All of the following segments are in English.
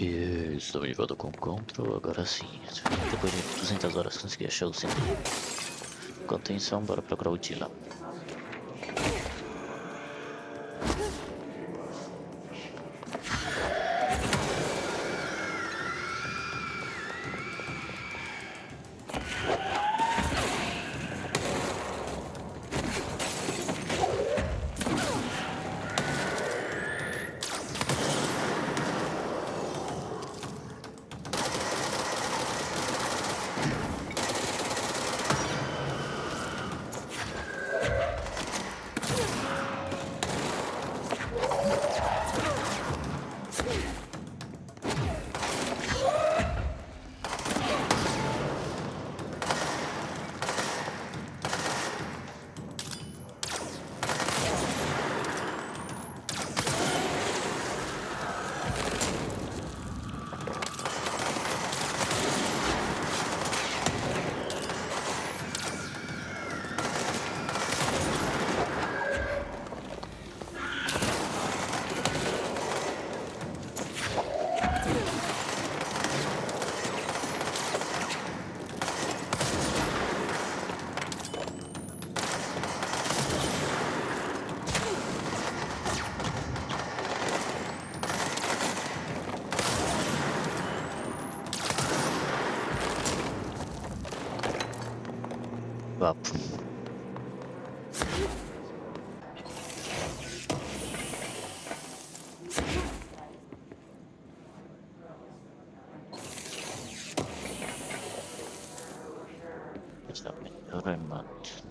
Estou de volta com o control, agora sim. Depois de 200 horas consegui achar o centro. Com atenção, bora procurar o Tila. Vapo. Está melhor em mate.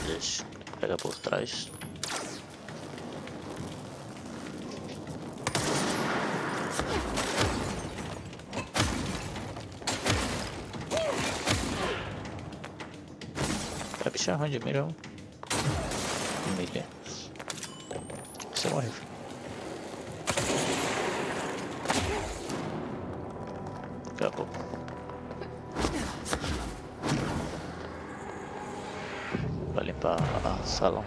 Deixa. Pega por trás. Vai pichar onde melhor. Milha. Você morreu. Acabou. Pra limpar a salão.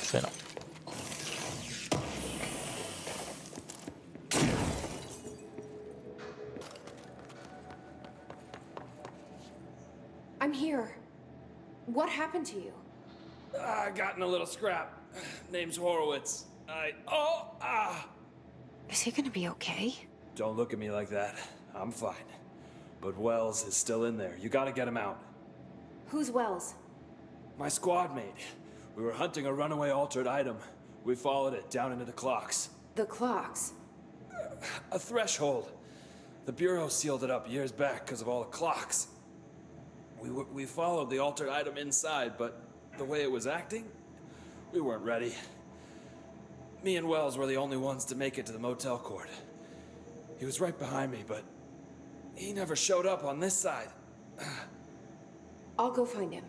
Sei não. I'm here. What happened to you? I got in a little scrap. Name's Horowitz. Is he gonna be okay? Don't look at me like that. I'm fine. But Wells is still in there. You gotta get him out. Who's Wells? My squad mate. We were hunting a runaway altered item. We followed it down into the clocks. The clocks. A threshold. The Bureau sealed it up years back because of all the clocks. We followed the altered item inside, but the way it was acting, we weren't ready. Me and Wells were the only ones to make it to the motel court. He was right behind me, but he never showed up on this side. I'll go find him.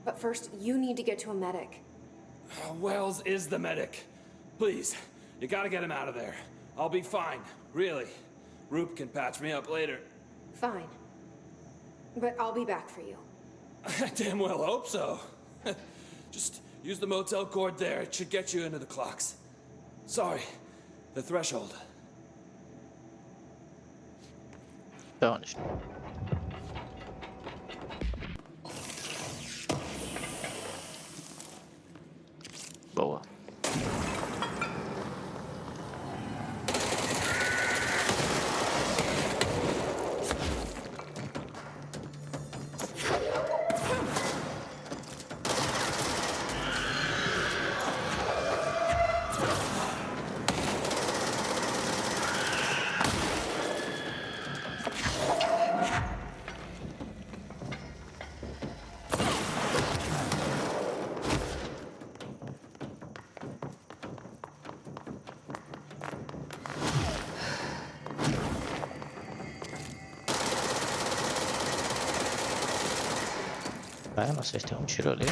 But first, you need to get to a medic. Wells is the medic. Please, you gotta get him out of there. I'll be fine, really. Roop can patch me up later. Fine. But I'll be back for you. I damn well hope so. Just use the motel cord there. It should get you into the clocks. Sorry. The threshold. Da onde? Boa. Ah, eu não acertei um tiro ali.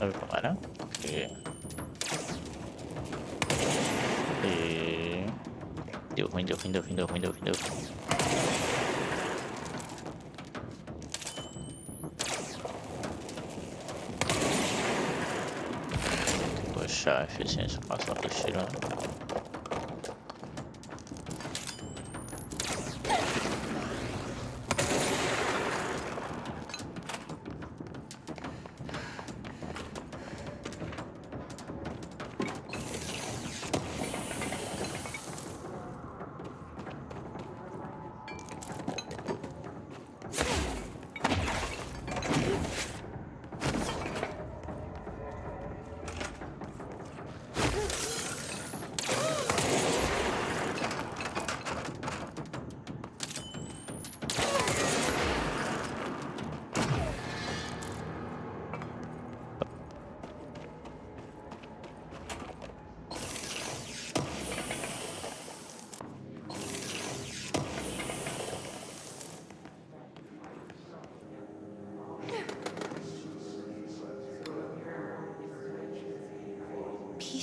Agora. E... Deu ruim. Puxar a eficiência, passar para tirar.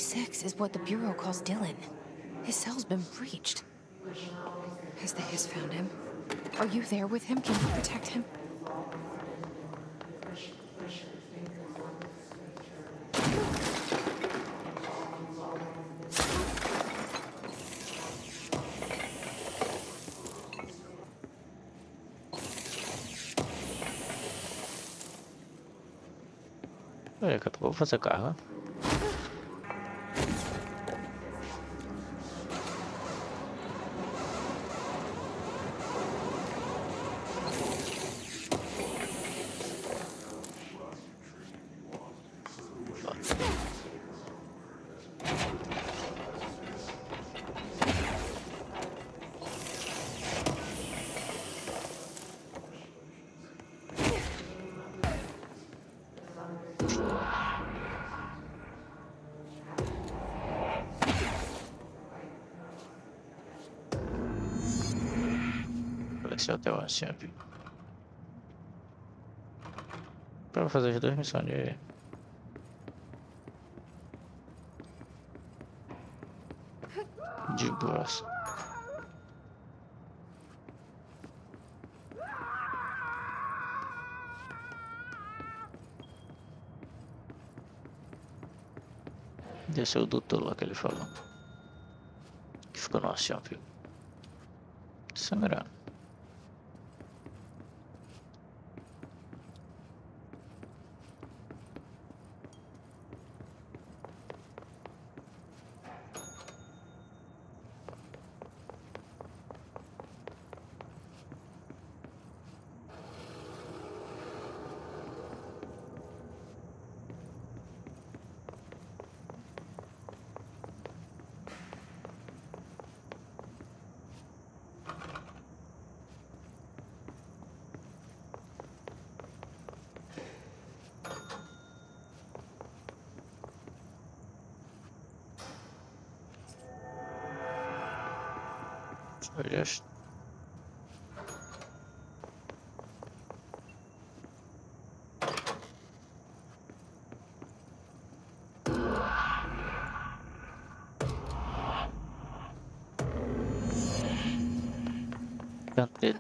6 is what the Bureau calls Dylan. His cell's been breached. Has the Hiss found him? Are you there with him? Can you protect him? Olha, daqui a pouco eu vou fazer carro. Esse hotel assim, pra fazer as duas missões de boas. Desceu o doutor lá que ele falou. Que ficou no assim, viu? Sangrando. Just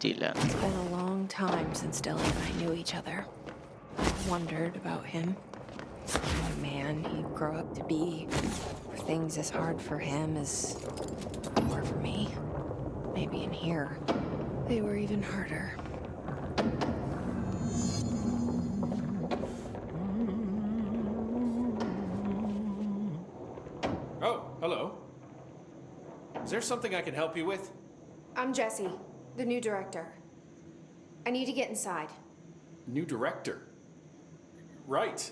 Dylan. It's been a long time since Dylan and I knew each other. I wondered about him. The kind of man he'd grow up to be. Were things as hard for him as were for me? Maybe in here, they were even harder. Oh, hello. Is there something I can help you with? I'm Jessie, the new director. I need to get inside. New director? Right.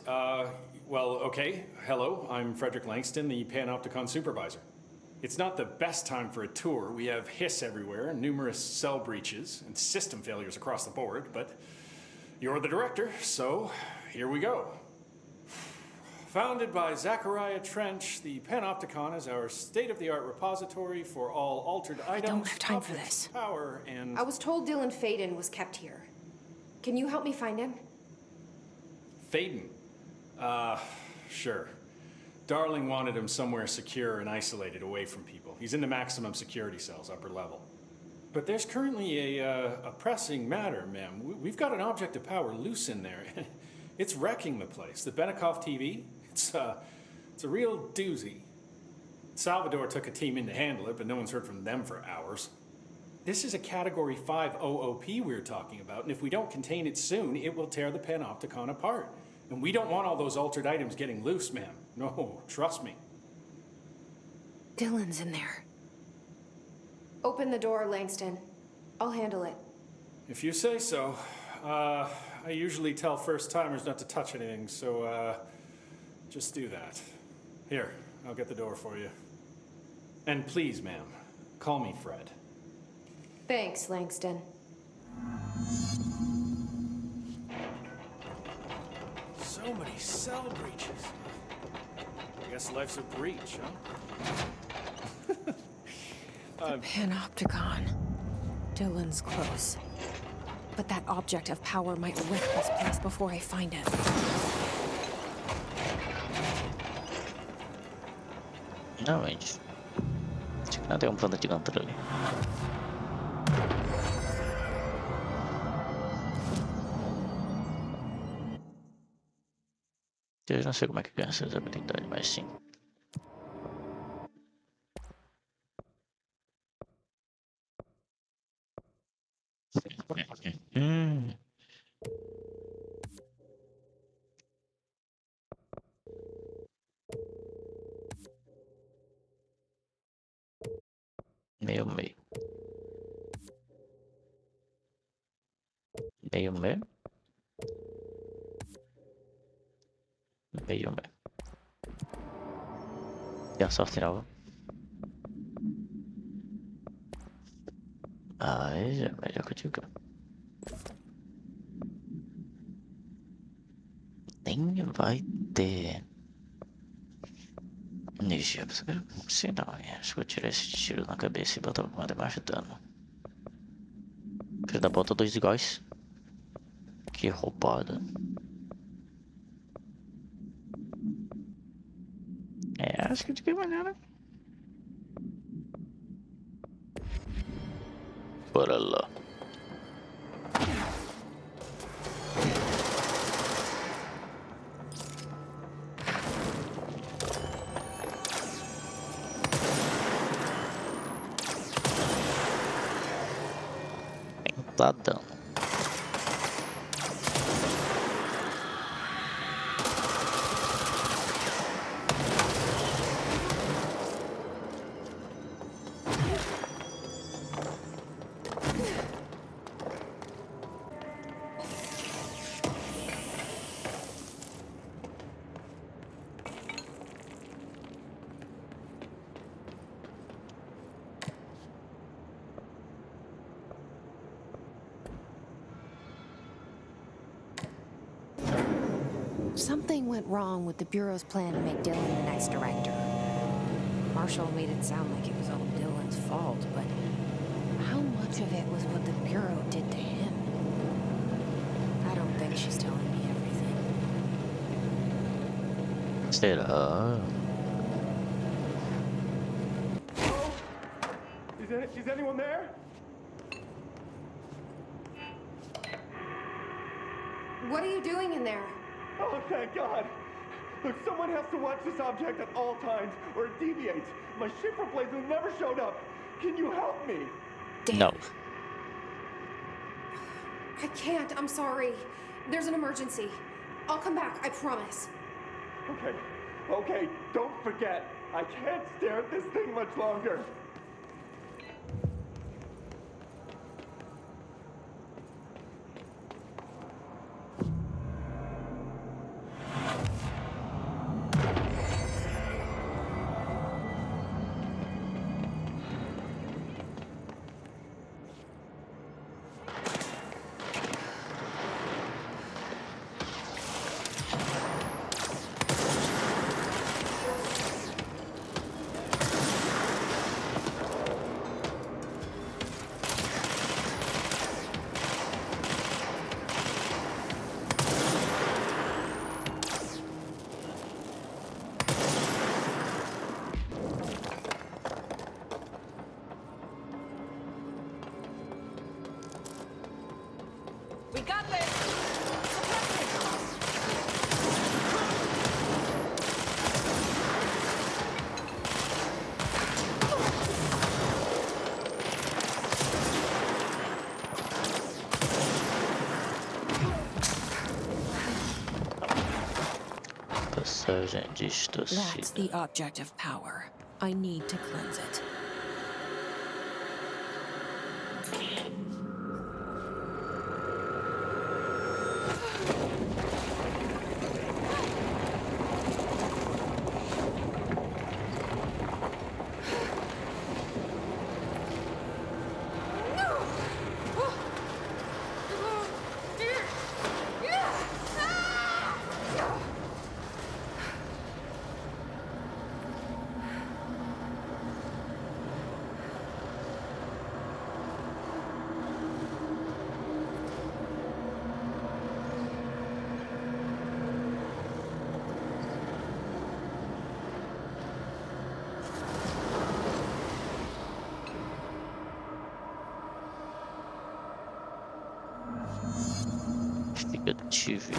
Well, okay. Hello, I'm Frederick Langston, the Panopticon supervisor. It's not the best time for a tour. We have hiss everywhere, numerous cell breaches, and system failures across the board, but you're the director, so here we go. Founded by Zachariah Trench, the Panopticon is our state-of-the-art repository for all altered items. I don't have time for objects, this. Power and... I was told Dylan Faden was kept here. Can you help me find him? Faden? Sure. Darling wanted him somewhere secure and isolated away from people. He's in the maximum security cells, upper level. But there's currently a pressing matter, ma'am. We've got an object of power loose in there. It's wrecking the place. The Benikoff TV, it's a real doozy. Salvador took a team in to handle it, but no one's heard from them for hours. This is a Category 5 OOP we're talking about, and if we don't contain it soon, it will tear the Panopticon apart. And we don't want all those altered items getting loose, ma'am. No, trust me. Dylan's in there. Open the door, Langston. I'll handle it. If you say so. I usually tell first-timers not to touch anything, so, just do that. Here, I'll get the door for you. And please, ma'am, call me Fred. Thanks, Langston. So many cell breaches. I guess life's a breach, huh? The Panopticon. Dylan's close. But that object of power might wreck this place before I find it. Realmente. Acho que não tem um panda gigante ali. Eu não sei como é que ganha essas habilidades, mas sim. Hum. Meio meio. Meio meio. Meio meio. E a sorte nova. Aí já, melhor que eu digo. Nem vai ter. Deixa, sei não, acho que eu tirar esse tiro na cabeça e botar uma demais de dano. Filho da bota dois iguais. Que roubada. É, acho que de que maneira. Bora lá. Tá dando. Something went wrong with the Bureau's plan to make Dylan the next director. Marshall made it sound like it was all Dylan's fault, but how much of it was what the Bureau did to him? I don't think she's telling me everything. Será? Is anyone there? What are you doing in there? Oh, thank God. Look, someone has to watch this object at all times, or it deviates. My shift replacement never showed up. Can you help me? Damn. No. I can't, I'm sorry. There's an emergency. I'll come back, I promise. Okay, don't forget. I can't stare at this thing much longer. We got this! Passagem That's distorcida. the object of power. I need to cleanse it. Investigativo.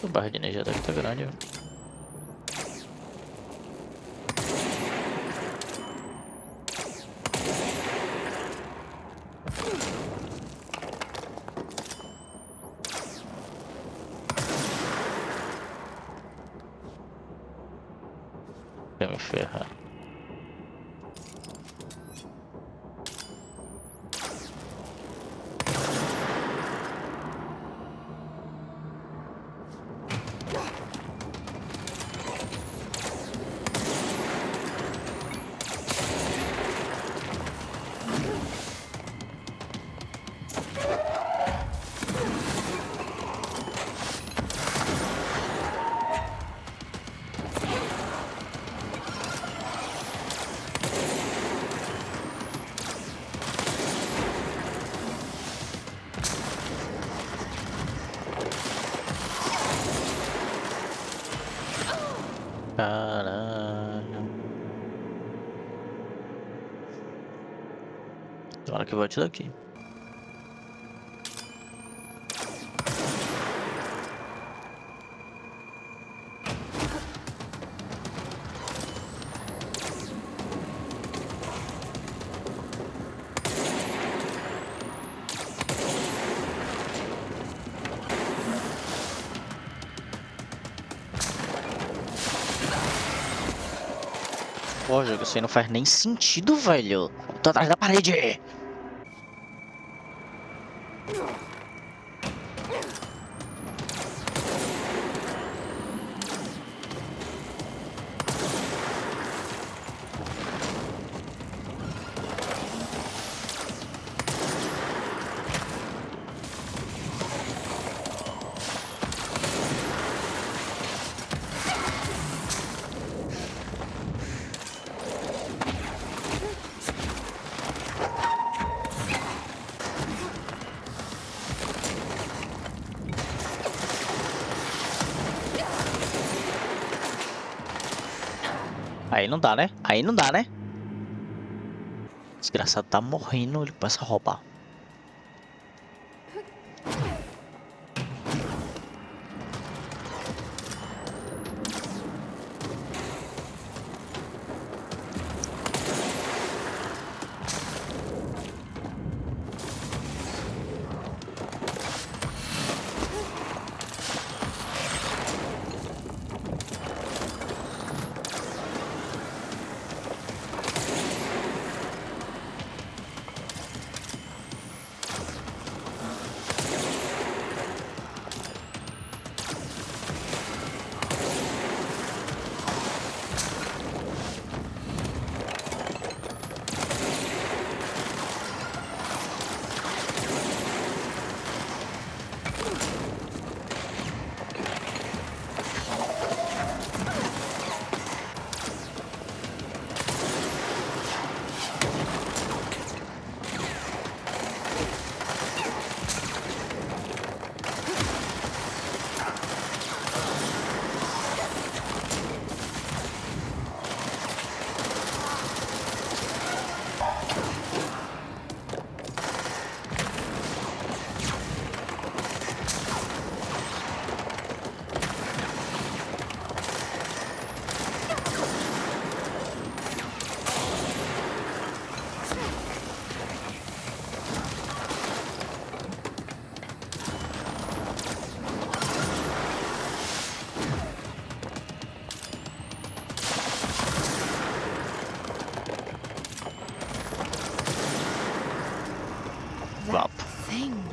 A barra de energia deve estar grande. Vai me ferrar. Caralho. Tomara que volte daqui. Pô, jogo, isso aí não faz nem sentido, velho. Eu tô atrás da parede. Aí não dá, né? Aí não dá, né? Desgraçado tá morrendo, ele começa a roubar.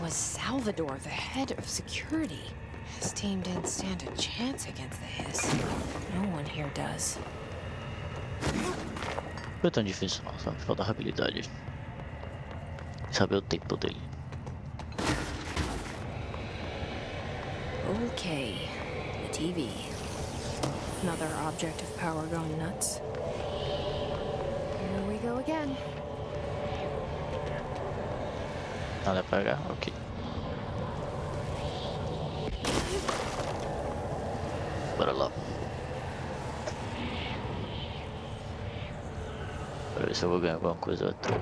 Salvador, the head of security. His team didn't stand a chance against the Hiss. No one here does. Foi tão difícil, não, só falta habilidade. Saber o tempo dele. Okay, the TV. Another object of power gone nuts. Here we go again. Nada pra pegar? Ok. Bora lá. Pra ver se eu vou ganhar alguma coisa ou outra.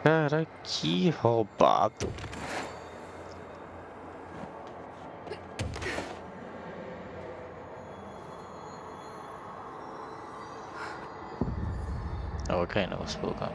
Cara, que roubado. Ok, não vou colocar.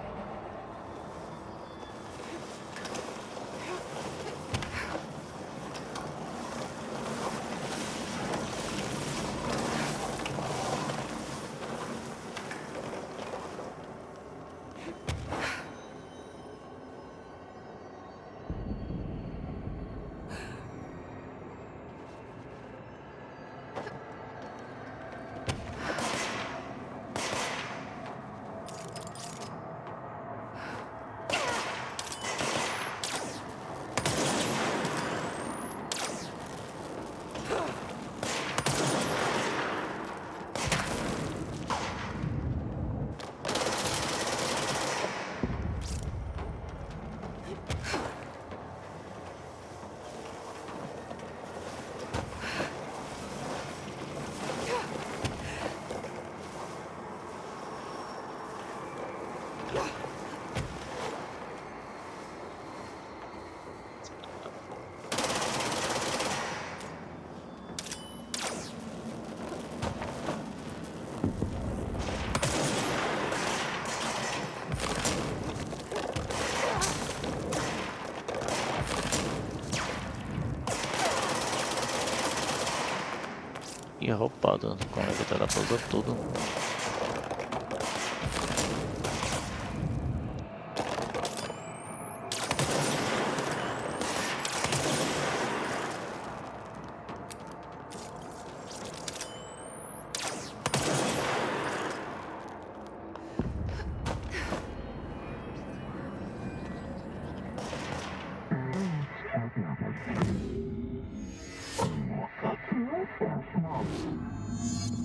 E roubado, como é que ela pousou tudo.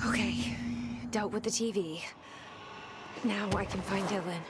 Okay, dealt with the TV. Now I can find Dylan.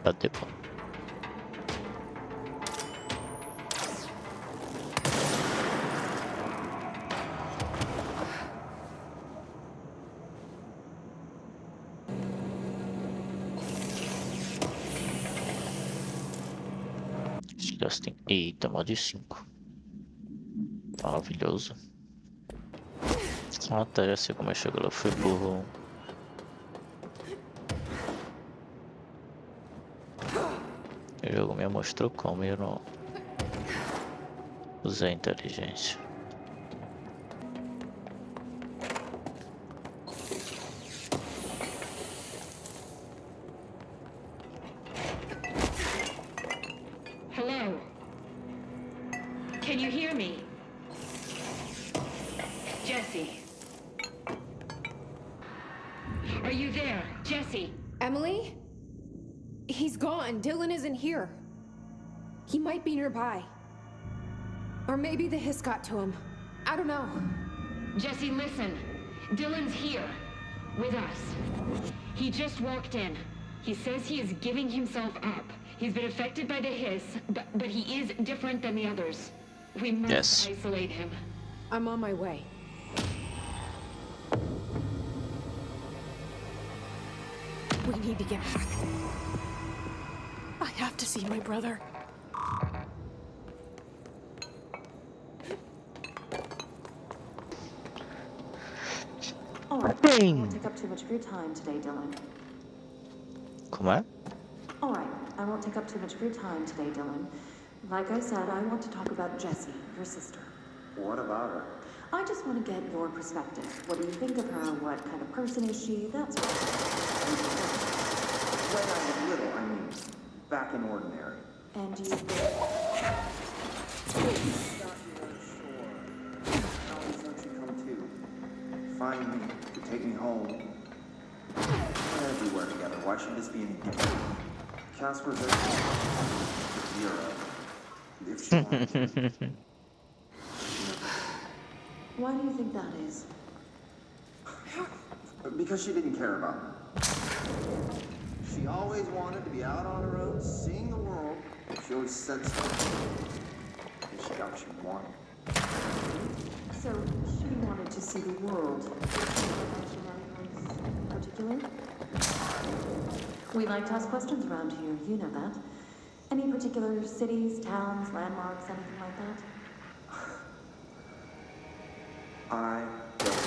Bateu. Tem... Eita, mod 5. Maravilhoso. Ah, tá, já sei como é que chegou lá. Foi por... O jogo me mostrou como eu não usei a inteligência. Hello? Can you hear me? Jesse. Are you there, Jesse? Emily? He's gone. Dylan isn't here. He might be nearby. Or maybe the hiss got to him. I don't know. Jesse, listen. Dylan's here. With us. He just walked in. He says he is giving himself up. He's been affected by the hiss, but he is different than the others. We must isolate him. I'm on my way. We need to get back. I have to see my brother. All right. I won't take up too much of your time today, Dylan. Como é? All right. I won't take up too much of your time today, Dylan. Like I said, I want to talk about Jessie, your sister. What about her? I just want to get your perspective. What do you think of her? What kind of person is she? That sort of thing. When I was little, I mean, back in ordinary. And do you think... Always let you come to. Find me, to take me home. We're everywhere together. Why should this be any different? Casper's there. Zero. If she wanted to. Why do you think that is? Because she didn't care about me. She always wanted to be out on her own, seeing the world. She always said so. And she got what she wanted. So, she wanted to see the world. In particular? We like to ask questions around here, you know that. Any particular cities, towns, landmarks, anything like that? I don't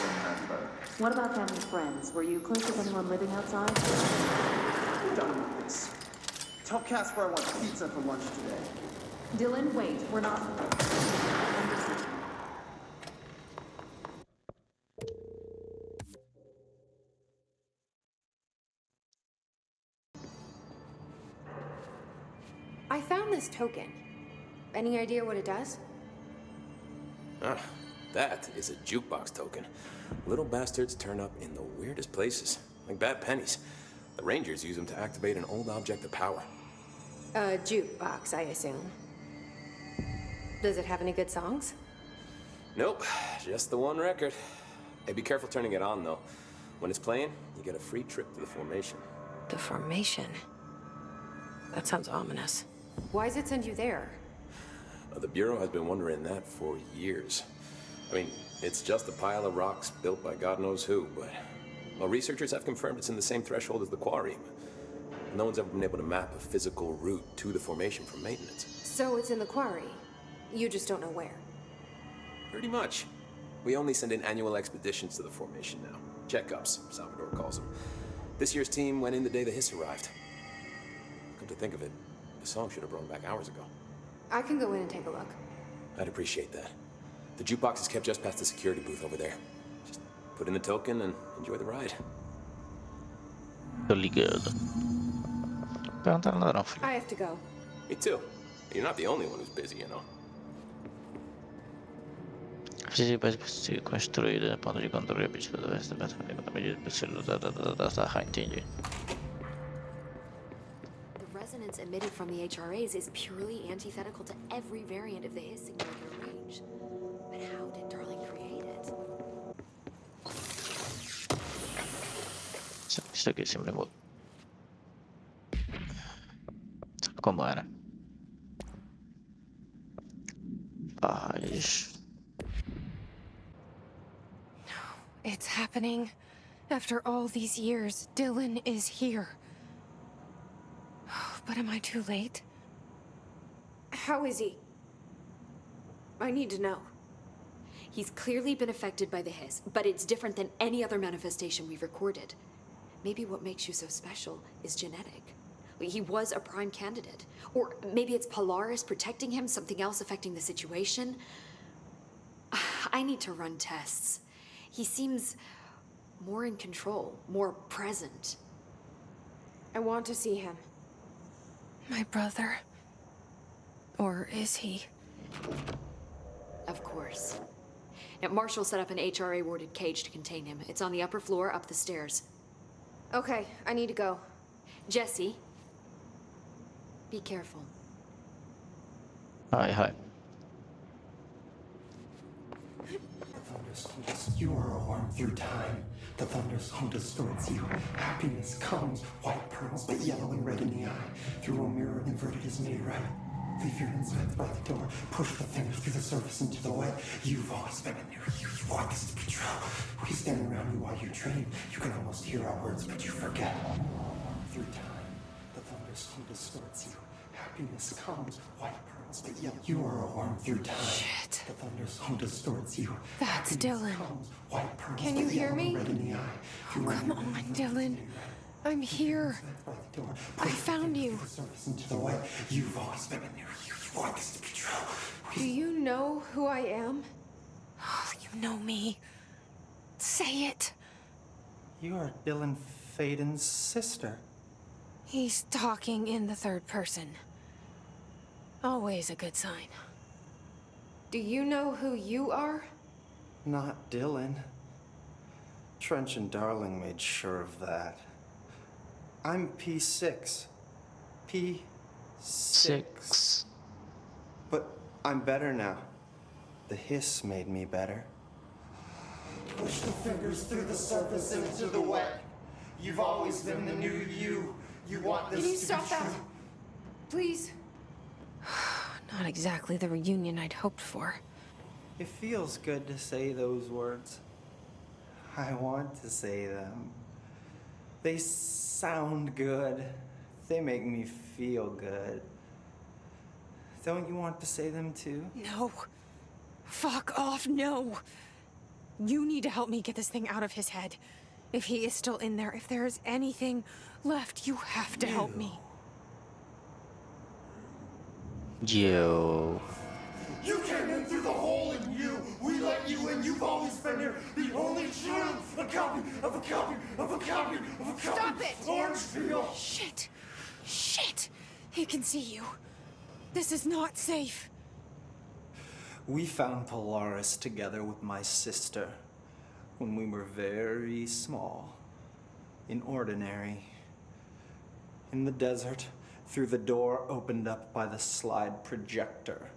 remember. What about family friends? Were you close with anyone living outside? I'm done with this. Tell Casper I want pizza for lunch today. Dylan, wait. We're not... I found this token. Any idea what it does? That is a jukebox token. Little bastards turn up in the weirdest places, like bad pennies. The Rangers use them to activate an old object of power. A jukebox, I assume. Does it have any good songs? Nope, just the one record. Hey, be careful turning it on, though. When it's playing, you get a free trip to the formation. The formation? That sounds ominous. Why does it send you there? The Bureau has been wondering that for years. I mean, it's just a pile of rocks built by God knows who, but... Well, researchers have confirmed it's in the same threshold as the quarry. No one's ever been able to map a physical route to the formation for maintenance. So it's in the quarry. You just don't know where. Pretty much. We only send in annual expeditions to the formation now. Checkups, Salvador calls them. This year's team went in the day the hiss arrived. Come to think of it, the song should have brought back hours ago. I can go in and take a look. I'd appreciate that. The jukebox is kept just past the security booth over there. Just put in the token and enjoy the ride. Tô ligado. Pergunta nada não, filho. I have to go. Me too. You're not the only one who's busy, you know. Precisa ser construída, ponto de controle, medida da medida possível da entendi. The resonance emitted from the HRAs is purely antithetical to every variant of the hiss signature range. But how did Darling create it? Isso aqui se me lembrou. Sabe como era? Paz. It's happening. After all these years, Dylan is here. But am I too late? How is he? I need to know. He's clearly been affected by the hiss, but it's different than any other manifestation we've recorded. Maybe what makes you so special is genetic. He was a prime candidate. Or maybe it's Polaris protecting him, something else affecting the situation. I need to run tests. He seems more in control, more present. I want to see him. My brother. Or is he? Of course. Now, Marshall set up an HRA-warded cage to contain him. It's on the upper floor, up the stairs. Okay, I need to go. Jesse, be careful. Hi. You are a worm through time. The thunderstorm distorts you. Happiness comes, white pearls, but yellow and red in the eye. Through a mirror, inverted is made right. Leave your insides by the door. Push the fingers through the surface into the wet. You've always been in there. You want this to be true. We stand around you while you dream. You can almost hear our words, but you forget. Through time, the thunderstorm distorts you. Happiness comes, white pearls, but yellow. You are a worm through time. Shit. The thunderstorm distorts you. That's Dylan. Comes, white pearls, Can you but hear yellow me? and red in the eye. Oh, come on, Dylan. I'm here. I found you. Into the way you've always been in there. You want this to be true. Do you know who I am? Oh, you know me. Say it. You are Dylan Faden's sister. He's talking in the third person. Always a good sign. Do you know who you are? Not Dylan. Trench and Darling made sure of that. I'm P6. P6. 6. But I'm better now. The hiss made me better. Push the fingers through the surface into the wet. You've always been the new you. You want this Can you to stop be that? true. Please? Not exactly the reunion I'd hoped for. It feels good to say those words. I want to say them. They sound good. They make me feel good. Don't you want to say them too? No. Fuck off, no. You need to help me get this thing out of his head. If he is still in there, if there is anything left, you have to help me. Yo. You came in through the hole in you. We let you in. You've always been here. The only truth. A copy of a copy of a copy of a copy. Stop it! Orange peel. Shit. Shit. He can see you. This is not safe. We found Polaris together with my sister when we were very small, in Ordinary, in the desert, through the door opened up by the slide projector.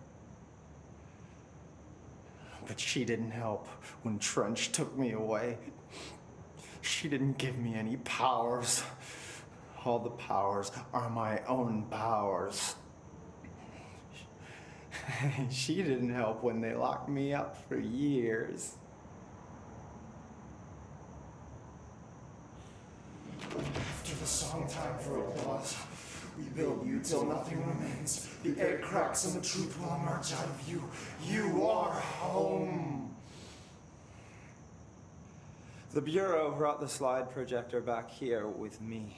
But she didn't help when Trench took me away. She didn't give me any powers. All the powers are my own powers. She didn't help when they locked me up for years. After the song time for applause, we build you till nothing remains. The air cracks and the truth will emerge out of you. You are home. The Bureau brought the slide projector back here with me.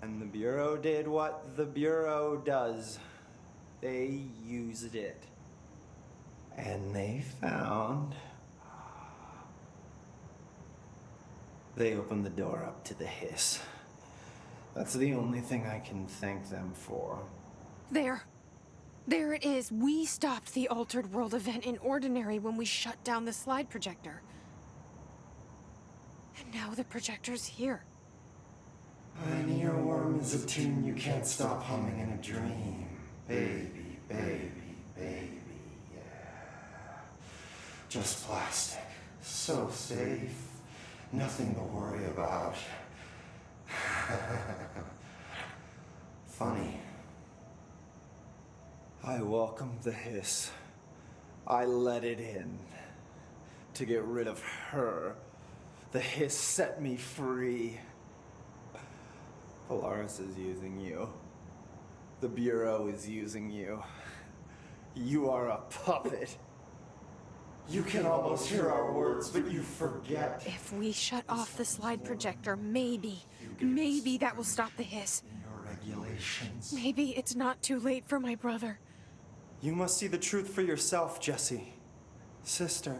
And the Bureau did what the Bureau does. They used it. And they found... They opened the door up to the hiss. That's the only thing I can thank them for. There. There it is. We stopped the Altered World event in Ordinary when we shut down the slide projector. And now the projector's here. An earworm is a tune you can't stop humming in a dream. Baby, baby, baby, yeah. Just plastic. So safe. Nothing to worry about. Funny. I welcomed the hiss. I let it in. To get rid of her. The hiss set me free. Polaris is using you. The Bureau is using you. You are a puppet. You can almost hear our words, but you forget. If we shut off the slide projector, maybe that will stop the hiss. Your regulations. Maybe it's not too late for my brother. You must see the truth for yourself, Jesse. Sister.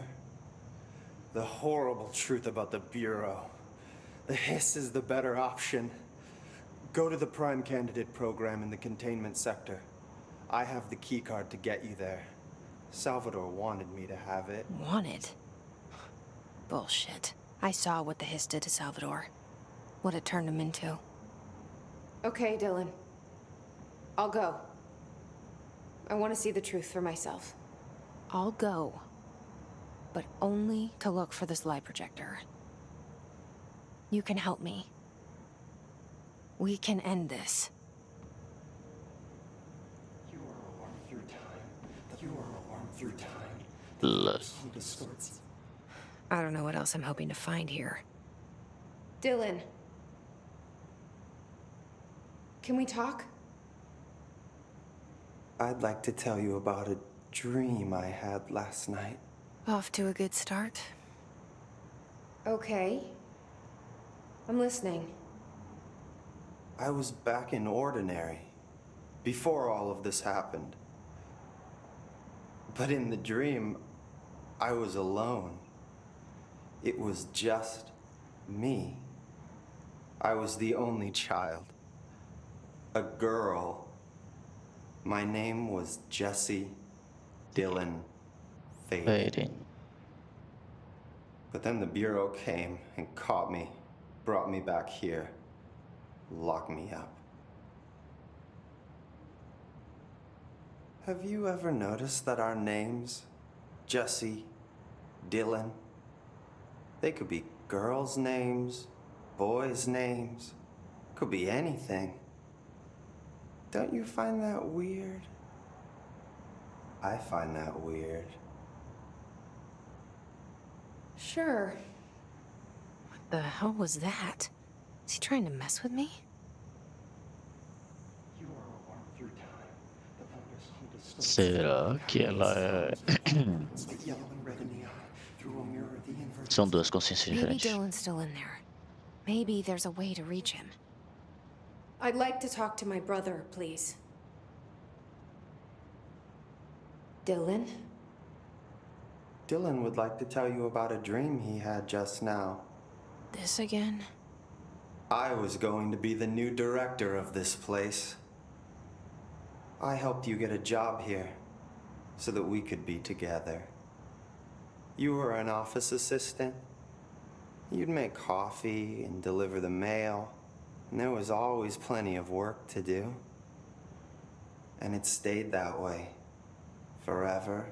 The horrible truth about the Bureau. The hiss is the better option. Go to the Prime Candidate program in the containment sector. I have the keycard to get you there. Salvador wanted me to have it. Wanted? Bullshit. I saw what the hiss did to Salvador. what it turned him into. Okay, Dylan. I'll go. I want to see the truth for myself. I'll go. But only to look for this lie projector. You can help me. We can end this. You are a worm through time. You are a worm through time. Look. Who distorts. I don't know what else I'm hoping to find here. Dylan. Can we talk? I'd like to tell you about a dream I had last night. Off to a good start. Okay. I'm listening. I was back in Ordinary, before all of this happened. But in the dream, I was alone. It was just me. I was the only child. A girl. My name was Jesse Dylan Faden. Waiting. But then the Bureau came and caught me, brought me back here, locked me up. Have you ever noticed that our names, Jesse, Dylan, they could be girls' names, boys' names, could be anything. Don't you find that weird? I find that weird. Sure. What the hell was that? Is he trying to mess with me? You are a worm through time. The thunders hum distorts. Será que ela é... But yellow and red in the eye. Through a mirror, the inverted. São duas consciências Maybe diferentes. Dylan's still in there. Maybe there's a way to reach him. I'd like to talk to my brother, please. Dylan? Dylan would like to tell you about a dream he had just now. This again? I was going to be the new director of this place. I helped you get a job here so that we could be together. You were an office assistant. You'd make coffee and deliver the mail, and there was always plenty of work to do. And it stayed that way, forever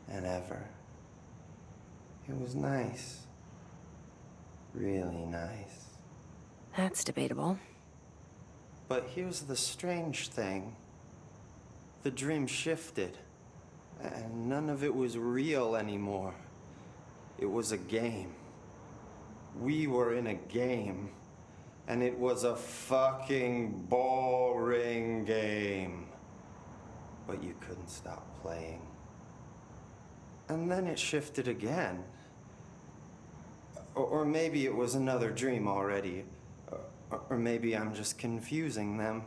and ever. It was nice. Really nice. That's debatable. But here's the strange thing. The dream shifted, and none of it was real anymore. It was a game. We were in a game, and it was a fucking boring game. But you couldn't stop playing. And then it shifted again. Or maybe it was another dream already. Or maybe I'm just confusing them.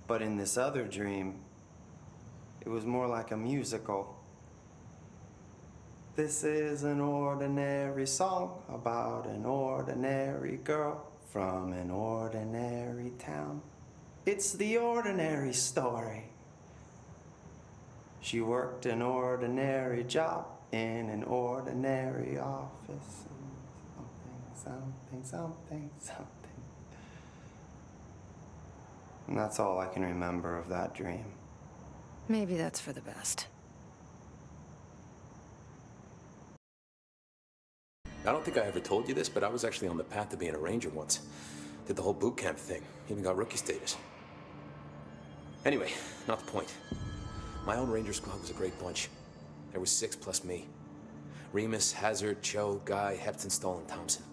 But in this other dream, it was more like a musical. This is an ordinary song about an ordinary girl from an ordinary town. It's the ordinary story. She worked an ordinary job in an ordinary office. Something. And that's all I can remember of that dream. Maybe that's for the best. I don't think I ever told you this, but I was actually on the path to being a ranger once. Did the whole boot camp thing. Even got rookie status. Anyway, not the point. My own ranger squad was a great bunch. There was 6 plus me. Remus, Hazard, Cho, Guy, Hepton, Stoll, and Thompson.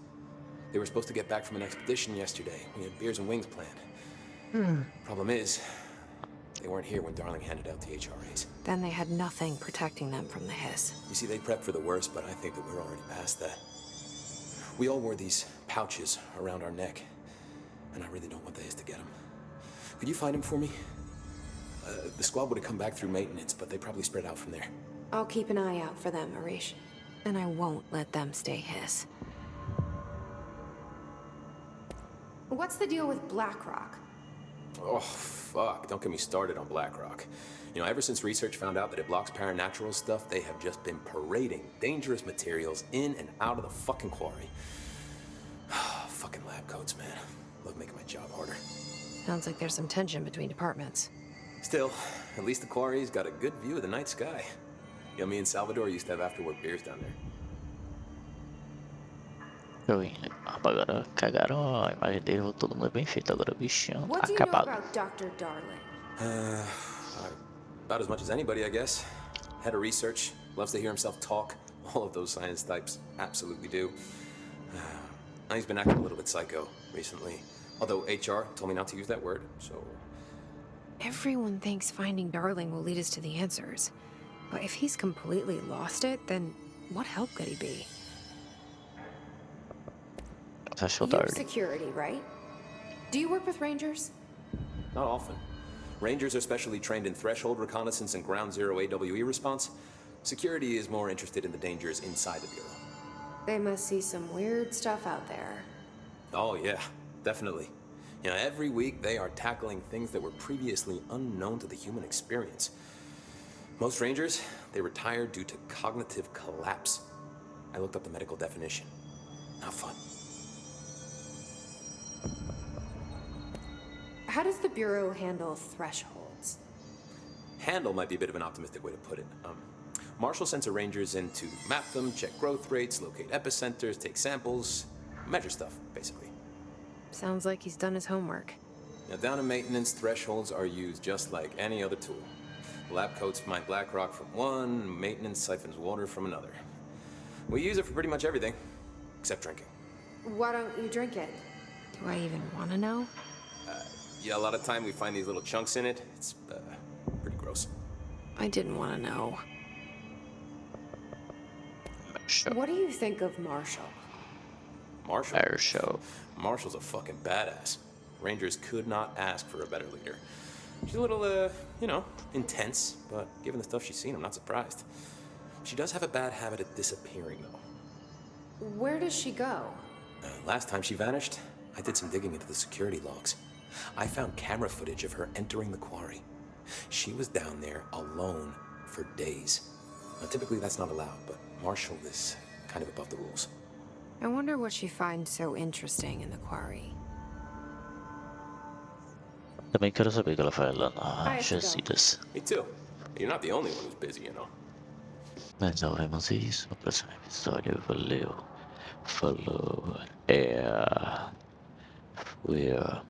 They were supposed to get back from an expedition yesterday. We had beers and wings planned. Problem is, they weren't here when Darling handed out the HRAs. Then they had nothing protecting them from the hiss. You see, they prepped for the worst, but I think that we're already past that. We all wore these pouches around our neck, and I really don't want the hiss to get them. Could you find them for me? The squad would have come back through maintenance, but they probably spread out from there. I'll keep an eye out for them, Arish. And I won't let them stay hiss. What's the deal with BlackRock? Oh, fuck. Don't get me started on BlackRock. You know, ever since research found out that it blocks paranatural stuff, they have just been parading dangerous materials in and out of the fucking quarry. Fucking lab lab coats, man. Love making my job harder. Sounds like there's some tension between departments. Still, at least the quarry's got a good view of the night sky. You know, me and Salvador used to have after-work beers down there. Eu indo. Agora cagaram a imagem dele, todo mundo bem feito. Agora o bichinho What tá do you know acabado. about Dr. Darling? About as much as anybody, I guess. Head of research, loves to hear himself talk. All of those science types absolutely do. He's been acting a little bit psycho recently. Although HR told me not to use that word, so... Everyone thinks finding Darling will lead us to the answers. But if he's completely lost it, then what help could he be? Achou You're tarde. security, right? Do you work with Rangers? Not often. Rangers are specially trained in threshold reconnaissance and ground zero AWE response. Security is more interested in the dangers inside the Bureau. They must see some weird stuff out there. Oh yeah, definitely. You know, every week they are tackling things that were previously unknown to the human experience. Most Rangers, they retire due to cognitive collapse. I looked up the medical definition. Not fun. How does the Bureau handle thresholds? Handle might be a bit of an optimistic way to put it. Marshall sends her Rangers in to map them, check growth rates, locate epicenters, take samples, measure stuff, basically. Sounds like he's done his homework. Now, down in maintenance, thresholds are used just like any other tool. Lab coats mine black rock from one, maintenance siphons water from another. We use it for pretty much everything, except drinking. Why don't you drink it? Do I even want to know? Yeah, a lot of time we find these little chunks in it. It's pretty gross. I didn't want to know. What do you think of Marshall? Marshall? Marshall's a fucking badass. Rangers could not ask for a better leader. She's a little, you know, intense, but given the stuff she's seen, I'm not surprised. She does have a bad habit of disappearing, though. Where does she go? Last time she vanished, I did some digging into the security logs. I found camera footage of her entering the quarry. She was down there alone for days. Now, typically that's not allowed, but Marshall is kind of above the rules. I wonder what she finds so interesting in the quarry. Também quero saber o que ela faz lá I nas have to go. jazidas. Me too. You're not the only one who's busy, you know. Mas não vemos isso no próximo episódio. Valeu. Falou. Fui.